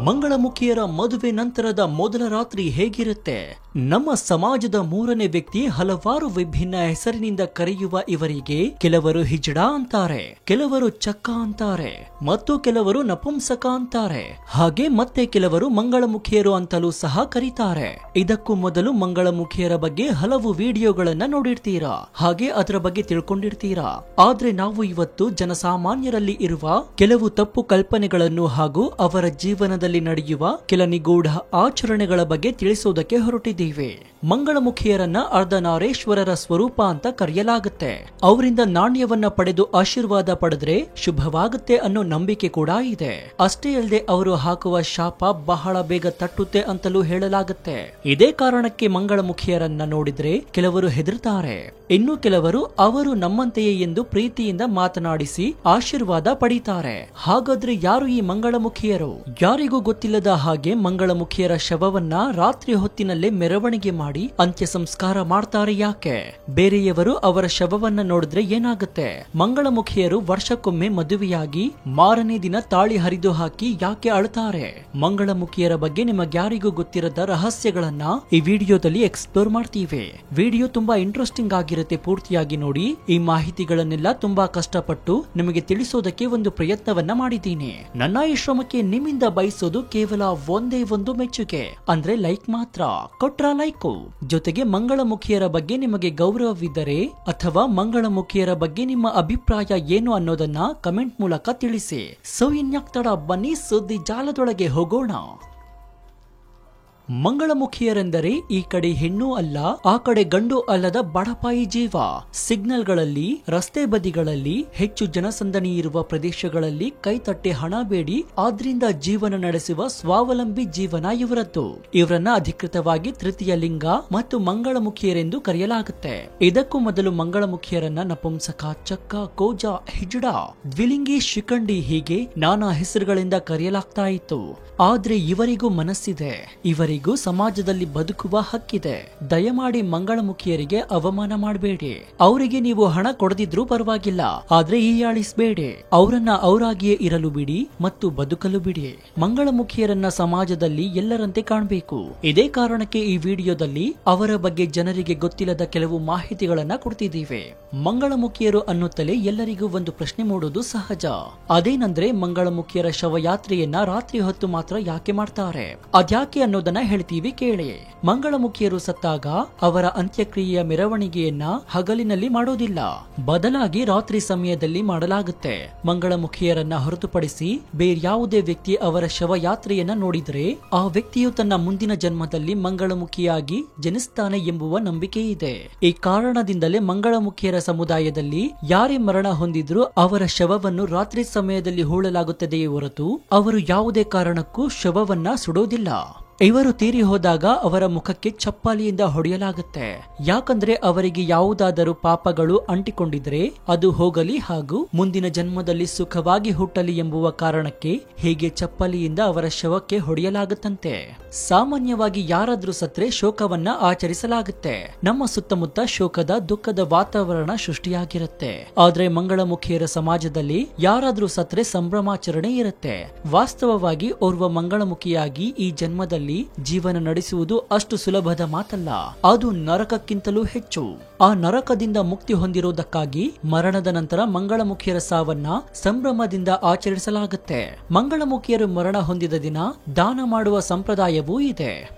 ಮಂಗಳಮುಖಿಯರ ಮದುವೆ ನಂತರದ ಮೊದಲ ರಾತ್ರಿ ಹೇಗಿರುತ್ತೆ? ನಮ್ಮ ಸಮಾಜದ ಮೂರನೇ ವ್ಯಕ್ತಿ ಹಲವಾರು ವಿಭಿನ್ನ ಹೆಸರಿನಿಂದ ಕರೆಯುವ ಇವರಿಗೆ ಕೆಲವರು ಹಿಜಡಾ ಅಂತಾರೆ, ಕೆಲವರು ಚಕ್ಕ ಅಂತಾರೆ ಮತ್ತು ಕೆಲವರು ನಪುಂಸಕ ಅಂತಾರೆ. ಹಾಗೆ ಮತ್ತೆ ಕೆಲವರು ಮಂಗಳಮುಖಿಯರು ಅಂತಲೂ ಸಹ ಕರೀತಾರೆ. ಇದಕ್ಕೂ ಮೊದಲು ಮಂಗಳಮುಖಿಯರ ಬಗ್ಗೆ ಹಲವು ವಿಡಿಯೋಗಳನ್ನ ನೋಡಿರ್ತೀರಾ, ಹಾಗೆ ಅದರ ಬಗ್ಗೆ ತಿಳ್ಕೊಂಡಿರ್ತೀರಾ. ಆದ್ರೆ ನಾವು ಇವತ್ತು ಜನಸಾಮಾನ್ಯರಲ್ಲಿ ಇರುವ ಕೆಲವು ತಪ್ಪು ಕಲ್ಪನೆಗಳನ್ನು ಹಾಗೂ ಅವರ ಜೀವನದಲ್ಲಿ ನಡೆಯುವ ಕೆಲ ನಿಗೂಢ ಆಚರಣೆಗಳ ಬಗ್ಗೆ ತಿಳಿಸೋದಕ್ಕೆ ಹೊರಟಿದ್ದೀವಿ. ಮಂಗಳಮುಖಿಯರನ್ನ ಅರ್ಧನಾರೇಶ್ವರರ ಸ್ವರೂಪ ಅಂತ ಕರೆಯಲಾಗುತ್ತೆ. ಅವರಿಂದ ನಾಣ್ಯವನ್ನ ಪಡೆದು ಆಶೀರ್ವಾದ ಪಡೆದ್ರೆ ಶುಭವಾಗುತ್ತೆ ಅನ್ನೋ ನಂಬಿಕೆ ಕೂಡ ಇದೆ. ಅಷ್ಟೇ ಅಲ್ಲದೆ ಅವರು ಹಾಕುವ ಶಾಪ ಬಹಳ ಬೇಗ ತಟ್ಟುತ್ತೆ ಅಂತಲೂ ಹೇಳಲಾಗುತ್ತೆ. ಇದೇ ಕಾರಣಕ್ಕೆ ಮಂಗಳಮುಖಿಯರನ್ನ ನೋಡಿದ್ರೆ ಕೆಲವರು ಹೆದರ್ತಾರೆ, ಇನ್ನು ಕೆಲವರು ಅವರು ನಮ್ಮಂತೆಯೇ ಎಂದು ಪ್ರೀತಿಯಿಂದ ಮಾತನಾಡಿಸಿ ಆಶೀರ್ವಾದ ಪಡೀತಾರೆ. ಹಾಗಾದ್ರೆ ಯಾರು ಈ ಮಂಗಳಮುಖಿಯರು? ಯಾರಿಗೂ ಗೊತ್ತಿಲ್ಲದ ಹಾಗೆ ಮಂಗಳಮುಖಿಯರ ಶವವನ್ನ ರಾತ್ರಿ ಹೊತ್ತಿನಲ್ಲೇ ಮೆರವಣಿಗೆ ಮಾಡಿ ಅಂತ್ಯ ಸಂಸ್ಕಾರ ಮಾಡ್ತಾರೆ. ಯಾಕೆ? ಬೇರೆಯವರು ಅವರ ಶವವನ್ನ ನೋಡಿದ್ರೆ ಏನಾಗುತ್ತೆ? ಮಂಗಳಮುಖಿಯರು ವರ್ಷಕ್ಕೊಮ್ಮೆ ಮದುವೆಯಾಗಿ ಮಾರನೇ ದಿನ ತಾಳಿ ಹರಿದು ಹಾಕಿ ಯಾಕೆ ಅಳ್ತಾರೆ? ಮಂಗಳಮುಖಿಯರ ಬಗ್ಗೆ ನಿಮಗ್ಯಾರಿಗೂ ಗೊತ್ತಿರದ ರಹಸ್ಯಗಳನ್ನ ಈ ವಿಡಿಯೋದಲ್ಲಿ ಎಕ್ಸ್ಪ್ಲೋರ್ ಮಾಡ್ತೀವಿ. ವಿಡಿಯೋ ತುಂಬಾ ಇಂಟ್ರೆಸ್ಟಿಂಗ್ ಆಗಿರುತ್ತೆ, ಪೂರ್ತಿಯಾಗಿ ನೋಡಿ. ಈ ಮಾಹಿತಿಗಳನ್ನೆಲ್ಲ ತುಂಬಾ ಕಷ್ಟಪಟ್ಟು ನಿಮಗೆ ತಿಳಿಸೋದಕ್ಕೆ ಒಂದು ಪ್ರಯತ್ನವನ್ನ ಮಾಡಿದ್ದೀನಿ. ನನ್ನ ಈ ಶ್ರಮಕ್ಕೆ ನಿಮ್ಮಿಂದ ಬಯಸೋದು ಕೇವಲ ಒಂದೇ ಒಂದು ಮೆಚ್ಚುಗೆ, ಅಂದ್ರೆ ಲೈಕ್ ಮಾತ್ರ. ಕೊಟ್ರ ಲೈಕು ಜೊತೆಗೆ ಮಂಗಳಮುಖಿಯರ ಬಗ್ಗೆ ನಿಮಗೆ ಗೌರವವಿದ್ದರೆ ಅಥವಾ ಮಂಗಳಮುಖಿಯರ ಬಗ್ಗೆ ನಿಮ್ಮ ಅಭಿಪ್ರಾಯ ಏನು ಅನ್ನೋದನ್ನ ಕಮೆಂಟ್ ಮೂಲಕ ತಿಳಿಸಿ. ಸೊ ಇನ್ಯಾಕ್ತಡ, ಬನ್ನಿ ಸುದ್ದಿ ಜಾಲದೊಳಗೆ ಹೋಗೋಣ. ಮಂಗಳಮುಖಿಯರೆಂದರೆ ಈ ಕಡೆ ಹೆಣ್ಣು ಅಲ್ಲ ಆ ಕಡೆ ಗಂಡು ಅಲ್ಲದ ಬಡಪಾಯಿ ಜೀವ. ಸಿಗ್ನಲ್ಗಳಲ್ಲಿ, ರಸ್ತೆ ಬದಿಗಳಲ್ಲಿ, ಹೆಚ್ಚು ಜನಸಂದಣಿ ಇರುವ ಪ್ರದೇಶಗಳಲ್ಲಿ ಕೈತಟ್ಟೆ ಹಣ ಬೇಡಿ ಆದ್ರಿಂದ ಜೀವನ ನಡೆಸುವ ಸ್ವಾವಲಂಬಿ ಜೀವನ ಇವರದ್ದು. ಇವರನ್ನ ಅಧಿಕೃತವಾಗಿ ತೃತೀಯ ಲಿಂಗ ಮತ್ತು ಮಂಗಳಮುಖಿಯರೆಂದು ಕರೆಯಲಾಗುತ್ತೆ. ಇದಕ್ಕೂ ಮೊದಲು ಮಂಗಳಮುಖಿಯರನ್ನ ನಪುಂಸಕ, ಚಕ್ಕ, ಕೋಜ, ಹಿಜಡಾ, ದ್ವಿಲಿಂಗಿ, ಶಿಖಂಡಿ ಹೀಗೆ ನಾನಾ ಹೆಸರುಗಳಿಂದ ಕರೆಯಲಾಗ್ತಾ ಇತ್ತು. ಆದ್ರೆ ಇವರಿಗೂ ಮನಸ್ಸಿದೆ, ಇವರಿಗೂ ಸಮಾಜದಲ್ಲಿ ಬದುಕುವ ಹಕ್ಕಿದೆ. ದಯಮಾಡಿ ಮಂಗಳಮುಖಿಯರಿಗೆ ಅವಮಾನ ಮಾಡಬೇಡಿ. ಅವರಿಗೆ ನೀವು ಹಣ ಕೊಡದಿದ್ರೂ ಪರವಾಗಿಲ್ಲ, ಆದ್ರೆ ಹೀಯಾಳಿಸಬೇಡಿ. ಅವರನ್ನ ಅವರಾಗಿಯೇ ಇರಲು ಬಿಡಿ ಮತ್ತು ಬದುಕಲು ಬಿಡಿ. ಮಂಗಳಮುಖಿಯರನ್ನ ಸಮಾಜದಲ್ಲಿ ಎಲ್ಲರಂತೆ ಕಾಣಬೇಕು. ಇದೇ ಕಾರಣಕ್ಕೆ ಈ ವಿಡಿಯೋದಲ್ಲಿ ಅವರ ಬಗ್ಗೆ ಜನರಿಗೆ ಗೊತ್ತಿಲ್ಲದ ಕೆಲವು ಮಾಹಿತಿಗಳನ್ನ ಕೊಡ್ತಿದ್ದೀವಿ. ಮಂಗಳಮುಖಿಯರು ಅನ್ನುತ್ತಲೇ ಎಲ್ಲರಿಗೂ ಒಂದು ಪ್ರಶ್ನೆ ಮೂಡುವುದು ಸಹಜ. ಅದೇನಂದ್ರೆ ಮಂಗಳಮುಖಿಯರ ಶವಯಾತ್ರೆಯನ್ನ ರಾತ್ರಿ ಹೊತ್ತು ಮಾತ್ರ ಯಾಕೆ ಮಾಡ್ತಾರೆ? ಅದ್ಯಾಕೆ ಅನ್ನೋದನ್ನ ಹೇಳ್ತೀವಿ ಕೇಳಿ. ಮಂಗಳಮುಖಿಯರು ಸತ್ತಾಗ ಅವರ ಅಂತ್ಯಕ್ರಿಯೆಯ ಮೆರವಣಿಗೆಯನ್ನ ಹಗಲಿನಲ್ಲಿ ಮಾಡೋದಿಲ್ಲ, ಬದಲಾಗಿ ರಾತ್ರಿ ಸಮಯದಲ್ಲಿ ಮಾಡಲಾಗುತ್ತೆ. ಮಂಗಳಮುಖಿಯರನ್ನ ಹೊರತುಪಡಿಸಿ ಬೇರ್ಯಾವುದೇ ವ್ಯಕ್ತಿ ಅವರ ಶವಯಾತ್ರೆಯನ್ನ ನೋಡಿದ್ರೆ ಆ ವ್ಯಕ್ತಿಯು ತನ್ನ ಮುಂದಿನ ಜನ್ಮದಲ್ಲಿ ಮಂಗಳಮುಖಿಯಾಗಿ ಜನಿಸ್ತಾನೆ ಎಂಬುವ ನಂಬಿಕೆ ಇದೆ. ಈ ಕಾರಣದಿಂದಲೇ ಮಂಗಳಮುಖಿಯರ ಸಮುದಾಯದಲ್ಲಿ ಯಾರೇ ಮರಣ ಹೊಂದಿದ್ರೂ ಅವರ ಶವವನ್ನು ರಾತ್ರಿ ಸಮಯದಲ್ಲಿ ಹೂಳಲಾಗುತ್ತದೆಯೇ ಹೊರತು ಅವರು ಯಾವುದೇ ಕಾರಣಕ್ಕೂ ಶವವನ್ನ ಸುಡೋದಿಲ್ಲ. ಇವರು ತೀರಿ ಹೋದಾಗ ಅವರ ಮುಖಕ್ಕೆ ಚಪ್ಪಾಲಿಯಿಂದ ಹೊಡೆಯಲಾಗುತ್ತೆ. ಯಾಕಂದ್ರೆ ಅವರಿಗೆ ಯಾವುದಾದರೂ ಪಾಪಗಳು ಅಂಟಿಕೊಂಡಿದ್ರೆ ಅದು ಹೋಗಲಿ ಹಾಗೂ ಮುಂದಿನ ಜನ್ಮದಲ್ಲಿ ಸುಖವಾಗಿ ಹುಟ್ಟಲಿ ಎಂಬುವ ಕಾರಣಕ್ಕೆ ಹೀಗೆ ಚಪ್ಪಲಿಯಿಂದ ಅವರ ಶವಕ್ಕೆ ಹೊಡೆಯಲಾಗುತ್ತಂತೆ. ಸಾಮಾನ್ಯವಾಗಿ ಯಾರಾದ್ರೂ ಸತ್ರೆ ಶೋಕವನ್ನ ಆಚರಿಸಲಾಗುತ್ತೆ. ನಮ್ಮ ಸುತ್ತಮುತ್ತ ಶೋಕದ, ದುಃಖದ ವಾತಾವರಣ ಸೃಷ್ಟಿಯಾಗಿರುತ್ತೆ. ಆದ್ರೆ ಮಂಗಳಮುಖಿಯರ ಸಮಾಜದಲ್ಲಿ ಯಾರಾದ್ರೂ ಸತ್ರೆ ಸಂಭ್ರಮಾಚರಣೆ ಇರುತ್ತೆ. ವಾಸ್ತವವಾಗಿ ಓರ್ವ ಮಂಗಳಮುಖಿಯಾಗಿ ಈ ಜನ್ಮದಲ್ಲಿ ಜೀವನ ನಡೆಸುವುದು ಅಷ್ಟು ಸುಲಭದ ಮಾತಲ್ಲ. ಅದು ನರಕಕ್ಕಿಂತಲೂ ಹೆಚ್ಚು. ಆ ನರಕದಿಂದ ಮುಕ್ತಿ ಹೊಂದಿರುವುದಕ್ಕಾಗಿ ಮರಣದ ನಂತರ ಮಂಗಳಮುಖಿಯರ ಸಾವನ್ನ ಸಂಭ್ರಮದಿಂದ ಆಚರಿಸಲಾಗುತ್ತೆ. ಮಂಗಳಮುಖಿಯರು ಮರಣ ಹೊಂದಿದ ದಿನ ದಾನ ಮಾಡುವ ಸಂಪ್ರದಾಯವೂ ಇದೆ.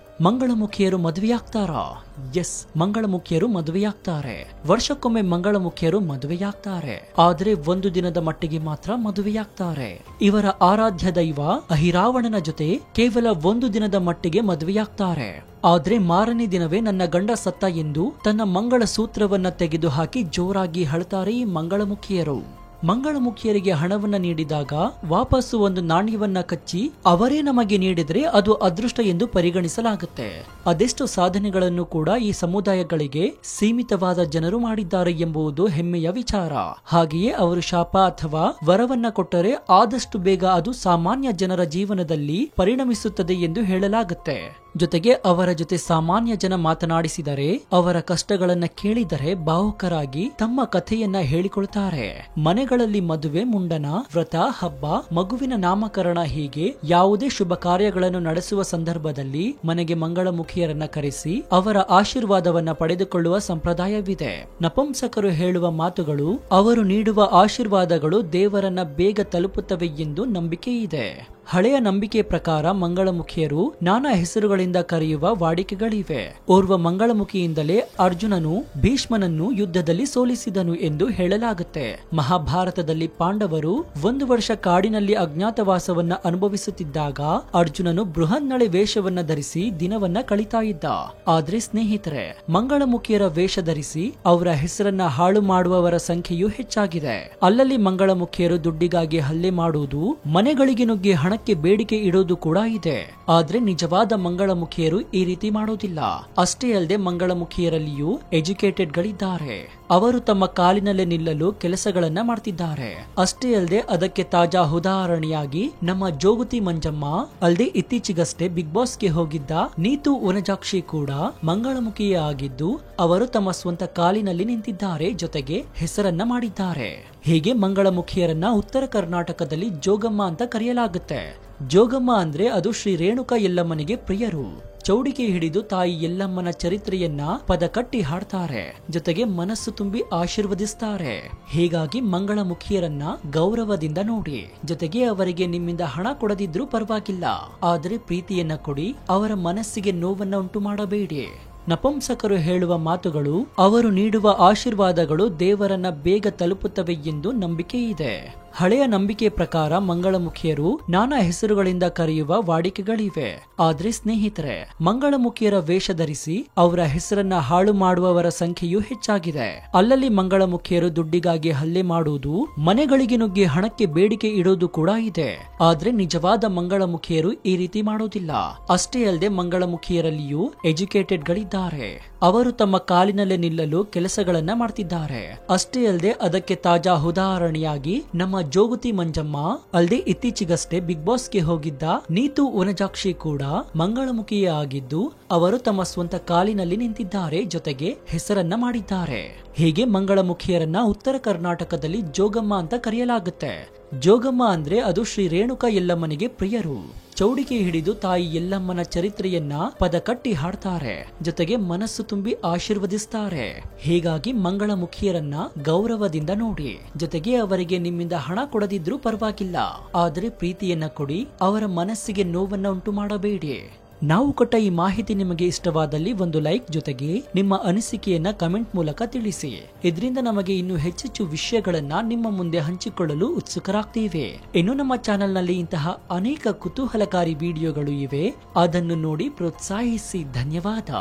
ಮಂಗಳಮುಖಿಯರು ಮದುವೆಯಾಗ್ತಾರಾ? ಎಸ್, ಮಂಗಳಮುಖಿಯರು ಮದುವೆಯಾಗ್ತಾರೆ. ವರ್ಷಕ್ಕೊಮ್ಮೆ ಮಂಗಳಮುಖಿಯರು ಮದುವೆಯಾಗ್ತಾರೆ. ಆದ್ರೆ ಒಂದು ದಿನದ ಮಟ್ಟಿಗೆ ಮಾತ್ರ ಮದುವೆಯಾಗ್ತಾರೆ. ಇವರ ಆರಾಧ್ಯ ದೈವ ಅಹಿರಾವಣನ ಜೊತೆ ಕೇವಲ ಒಂದು ದಿನದ ಮಟ್ಟಿಗೆ ಮದುವೆಯಾಗ್ತಾರೆ. ಆದ್ರೆ ಮಾರನೇ ದಿನವೇ ನನ್ನ ಗಂಡ ಸತ್ತ ಎಂದು ತನ್ನ ಮಂಗಳ ಸೂತ್ರವನ್ನ ತೆಗೆದು ಹಾಕಿ ಜೋರಾಗಿ ಅಳ್ತಾರೆ ಈ ಮಂಗಳಮುಖಿಯರು. ಮಂಗಳಮುಖಿಯರಿಗೆ ಹಣವನ್ನ ನೀಡಿದಾಗ ವಾಪಸ್ಸು ಒಂದು ನಾಣ್ಯವನ್ನ ಕಚ್ಚಿ ಅವರೇ ನಮಗೆ ನೀಡಿದ್ರೆ ಅದು ಅದೃಷ್ಟ ಎಂದು ಪರಿಗಣಿಸಲಾಗುತ್ತೆ. ಅದೆಷ್ಟು ಸಾಧನೆಗಳನ್ನು ಕೂಡ ಈ ಸಮುದಾಯಗಳಿಗೆ ಸೀಮಿತವಾದ ಜನರು ಮಾಡಿದ್ದಾರೆ ಎಂಬುದು ಹೆಮ್ಮೆಯ ವಿಚಾರ. ಹಾಗೆಯೇ ಅವರು ಶಾಪ ಅಥವಾ ವರವನ್ನ ಕೊಟ್ಟರೆ ಆದಷ್ಟು ಬೇಗ ಅದು ಸಾಮಾನ್ಯ ಜನರ ಜೀವನದಲ್ಲಿ ಪರಿಣಮಿಸುತ್ತದೆ ಎಂದು ಹೇಳಲಾಗುತ್ತೆ. ಜೊತೆಗೆ ಅವರ ಜೊತೆ ಸಾಮಾನ್ಯ ಜನ ಮಾತನಾಡಿಸಿದರೆ, ಅವರ ಕಷ್ಟಗಳನ್ನ ಕೇಳಿದರೆ ಭಾವುಕರಾಗಿ ತಮ್ಮ ಕಥೆಯನ್ನ ಹೇಳಿಕೊಳ್ತಾರೆ. ಮನೆಗಳಲ್ಲಿ ಮದುವೆ, ಮುಂಡನ, ವ್ರತ, ಹಬ್ಬ, ಮಗುವಿನ ನಾಮಕರಣ ಹೀಗೆ ಯಾವುದೇ ಶುಭ ಕಾರ್ಯಗಳನ್ನು ನಡೆಸುವ ಸಂದರ್ಭದಲ್ಲಿ ಮನೆಗೆ ಮಂಗಳಮುಖಿಯರನ್ನ ಕರೆಸಿ ಅವರ ಆಶೀರ್ವಾದವನ್ನ ಪಡೆದುಕೊಳ್ಳುವ ಸಂಪ್ರದಾಯವಿದೆ. ನಪುಂಸಕರು ಹೇಳುವ ಮಾತುಗಳು, ಅವರು ನೀಡುವ ಆಶೀರ್ವಾದಗಳು ದೇವರನ್ನ ಬೇಗ ತಲುಪುತ್ತವೆ ಎಂದು ನಂಬಿಕೆ ಇದೆ. ಹಳೆಯ ನಂಬಿಕೆ ಪ್ರಕಾರ ಮಂಗಳಮುಖಿಯರು ನಾನಾ ಹೆಸರುಗಳಿಂದ ಕರೆಯುವ ವಾಡಿಕೆಗಳಿವೆ. ಓರ್ವ ಮಂಗಳಮುಖಿಯಿಂದಲೇ ಅರ್ಜುನನು ಭೀಷ್ಮನನ್ನು ಯುದ್ಧದಲ್ಲಿ ಸೋಲಿಸಿದನು ಎಂದು ಹೇಳಲಾಗುತ್ತೆ. ಮಹಾಭಾರತದಲ್ಲಿ ಪಾಂಡವರು 1 ವರ್ಷ ಕಾಡಿನಲ್ಲಿ ಅಜ್ಞಾತವಾಸವನ್ನ ಅನುಭವಿಸುತ್ತಿದ್ದಾಗ ಅರ್ಜುನನು ಬೃಹನ್ನಳೆ ವೇಷವನ್ನ ಧರಿಸಿ ದಿನವನ್ನ ಕಳೀತಾ ಇದ್ದ. ಆದ್ರೆ ಸ್ನೇಹಿತರೆ, ಮಂಗಳಮುಖಿಯರ ವೇಷ ಧರಿಸಿ ಅವರ ಹೆಸರನ್ನ ಹಾಳು ಮಾಡುವವರ ಸಂಖ್ಯೆಯೂ ಹೆಚ್ಚಾಗಿದೆ. ಅಲ್ಲಲ್ಲಿ ಮಂಗಳಮುಖಿಯರು ದುಡ್ಡಿಗಾಗಿ ಹಲ್ಲೆ ಮಾಡುವುದು, ಮನೆಗಳಿಗೆ ನುಗ್ಗಿ ಹಣ ಬೇಡಿಕೆ ಇಡೋದು ಕೂಡ ಇದೆ. ಆದ್ರೆ ನಿಜವಾದ ಮಂಗಳಮುಖಿಯರು ಈ ರೀತಿ ಮಾಡೋದಿಲ್ಲ. ಅಷ್ಟೇ ಅಲ್ಲದೆ ಮಂಗಳಮುಖಿಯರಲ್ಲಿಯೂ ಎಜುಕೇಟೆಡ್ ಗಳಿದ್ದಾರೆ. ಅವರು ತಮ್ಮ ಕಾಲಿನಲ್ಲೇ ನಿಲ್ಲಲು ಕೆಲಸಗಳನ್ನ ಮಾಡ್ತಿದ್ದಾರೆ. ಅಷ್ಟೇ ಅಲ್ಲದೆ ಅದಕ್ಕೆ ತಾಜಾ ಉದಾಹರಣೆಯಾಗಿ ನಮ್ಮ ಜೋಗತಿ ಮಂಜಮ್ಮ, ಅಲ್ಲದೆ ಇತ್ತೀಚೆಗಷ್ಟೇ ಬಿಗ್ ಬಾಸ್ಗೆ ಹೋಗಿದ್ದ ನೀತು ವನಜಾಕ್ಷಿ ಕೂಡ ಮಂಗಳಮುಖಿಯೇ ಆಗಿದ್ದು ಅವರು ತಮ್ಮ ಸ್ವಂತ ಕಾಲಿನಲ್ಲಿ ನಿಂತಿದ್ದಾರೆ, ಜೊತೆಗೆ ಹೆಸರನ್ನ ಮಾಡಿದ್ದಾರೆ. ಹೀಗೆ ಮಂಗಳಮುಖಿಯರನ್ನ ಉತ್ತರ ಕರ್ನಾಟಕದಲ್ಲಿ ಜೋಗಮ್ಮ ಅಂತ ಕರೆಯಲಾಗುತ್ತೆ. ಜೋಗಮ್ಮ ಅಂದ್ರೆ ಅದು ಶ್ರೀ ರೇಣುಕಾ ಯಲ್ಲಮ್ಮನಿಗೆ ಪ್ರಿಯರು. ಚೌಡಿಕೆ ಹಿಡಿದು ತಾಯಿ ಯಲ್ಲಮ್ಮನ ಚರಿತ್ರೆಯನ್ನ ಪದ ಕಟ್ಟಿ ಹಾಡ್ತಾರೆ, ಜೊತೆಗೆ ಮನಸ್ಸು ತುಂಬಿ ಆಶೀರ್ವದಿಸ್ತಾರೆ. ಹೀಗಾಗಿ ಮಂಗಳಮುಖಿಯರನ್ನ ಗೌರವದಿಂದ ನೋಡಿ. ಜೊತೆಗೆ ಅವರಿಗೆ ನಿಮ್ಮಿಂದ ಹಣ ಕೊಡದಿದ್ರೂ ಪರವಾಗಿಲ್ಲ, ಆದರೆ ಪ್ರೀತಿಯನ್ನ ಕೊಡಿ, ಅವರ ಮನಸ್ಸಿಗೆ ನೋವನ್ನ ಉಂಟು ಮಾಡಬೇಡಿ. ನಪುಂಸಕರು ಹೇಳುವ ಮಾತುಗಳು, ಅವರು ನೀಡುವ ಆಶೀರ್ವಾದಗಳು ದೇವರನ್ನ ಬೇಗ ತಲುಪುತ್ತವೆ ಎಂದು ನಂಬಿಕೆ ಇದೆ. ಹಳೆಯ ನಂಬಿಕೆ ಪ್ರಕಾರ ಮಂಗಳಮುಖಿಯರು ನಾನಾ ಹೆಸರುಗಳಿಂದ ಕರೆಯುವ ವಾಡಿಕೆಗಳಿವೆ. ಆದ್ರೆ ಸ್ನೇಹಿತರೆ, ಮಂಗಳಮುಖಿಯರ ವೇಷ ಧರಿಸಿ ಅವರ ಹೆಸರನ್ನ ಹಾಳು ಮಾಡುವವರ ಸಂಖ್ಯೆಯೂ ಹೆಚ್ಚಾಗಿದೆ. ಅಲ್ಲಲ್ಲಿ ಮಂಗಳಮುಖಿಯರು ದುಡ್ಡಿಗಾಗಿ ಹಲ್ಲೆ ಮಾಡುವುದು, ಮನೆಗಳಿಗೆ ನುಗ್ಗಿ ಹಣಕ್ಕೆ ಬೇಡಿಕೆ ಇಡೋದು ಕೂಡ ಇದೆ. ಆದ್ರೆ ನಿಜವಾದ ಮಂಗಳಮುಖಿಯರು ಈ ರೀತಿ ಮಾಡೋದಿಲ್ಲ. ಅಷ್ಟೇ ಅಲ್ಲದೆ ಮಂಗಳಮುಖಿಯರಲ್ಲಿಯೂ ಎಜುಕೇಟೆಡ್ ಗಳಿದ್ದಾರೆ. ಅವರು ತಮ್ಮ ಕಾಲಿನಲ್ಲೇ ನಿಲ್ಲಲು ಕೆಲಸಗಳನ್ನ ಮಾಡ್ತಿದ್ದಾರೆ. ಅಷ್ಟೇ ಅಲ್ಲದೆ ಅದಕ್ಕೆ ತಾಜಾ ಉದಾಹರಣೆಯಾಗಿ ನಮ್ಮ ಜೋಗತಿ ಮಂಜಮ್ಮ, ಅಲ್ಲದೆ ಇತ್ತೀಚೆಗಷ್ಟೇ ಬಿಗ್ ಬಾಸ್ಗೆ ಹೋಗಿದ್ದ ನೀತು ವನಜಾಕ್ಷಿ ಕೂಡ ಮಂಗಳಮುಖಿಯೇ ಆಗಿದ್ದು ಅವರು ತಮ್ಮ ಸ್ವಂತ ಕಾಲಿನಲ್ಲಿ ನಿಂತಿದ್ದಾರೆ, ಜೊತೆಗೆ ಹೆಸರನ್ನ ಮಾಡಿದ್ದಾರೆ. ಹೀಗೆ ಮಂಗಳಮುಖಿಯರನ್ನ ಉತ್ತರ ಕರ್ನಾಟಕದಲ್ಲಿ ಜೋಗಮ್ಮ ಅಂತ ಕರೆಯಲಾಗುತ್ತೆ. ಜೋಗಮ್ಮ ಅಂದ್ರೆ ಅದು ಶ್ರೀ ರೇಣುಕಾ ಯಲ್ಲಮ್ಮನಿಗೆ ಪ್ರಿಯರು. ಚೌಡಿಕೆ ಹಿಡಿದು ತಾಯಿ ಯಲ್ಲಮ್ಮನ ಚರಿತ್ರೆಯನ್ನ ಪದ ಕಟ್ಟಿ ಹಾಡ್ತಾರೆ, ಜೊತೆಗೆ ಮನಸ್ಸು ತುಂಬಿ ಆಶೀರ್ವದಿಸ್ತಾರೆ. ಹೀಗಾಗಿ ಮಂಗಳಮುಖಿಯರನ್ನ ಗೌರವದಿಂದ ನೋಡಿ. ಜೊತೆಗೆ ಅವರಿಗೆ ನಿಮ್ಮಿಂದ ಹಣ ಕೊಡದಿದ್ರೂ ಪರವಾಗಿಲ್ಲ, ಆದರೆ ಪ್ರೀತಿಯನ್ನ ಕೊಡಿ, ಅವರ ಮನಸ್ಸಿಗೆ ನೋವನ್ನ ಉಂಟು ಮಾಡಬೇಡಿ. ನಾವು ಕೊಟ್ಟ ಈ ಮಾಹಿತಿ ನಿಮಗೆ ಇಷ್ಟವಾದಲ್ಲಿ ಒಂದು ಲೈಕ್, ಜೊತೆಗೆ ನಿಮ್ಮ ಅನಿಸಿಕೆಯನ್ನ ಕಮೆಂಟ್ ಮೂಲಕ ತಿಳಿಸಿ. ಇದರಿಂದ ನಮಗೆ ಇನ್ನೂ ಹೆಚ್ಚೆಚ್ಚು ವಿಷಯಗಳನ್ನ ನಿಮ್ಮ ಮುಂದೆ ಹಂಚಿಕೊಳ್ಳಲು ಉತ್ಸುಕರಾಗ್ತೇವೆ. ಇನ್ನು ನಮ್ಮ ಚಾನೆಲ್ ನಲ್ಲಿ ಇಂತಹ ಅನೇಕ ಕುತೂಹಲಕಾರಿ ವಿಡಿಯೋಗಳು ಇವೆ, ಅದನ್ನು ನೋಡಿ ಪ್ರೋತ್ಸಾಹಿಸಿ. ಧನ್ಯವಾದ.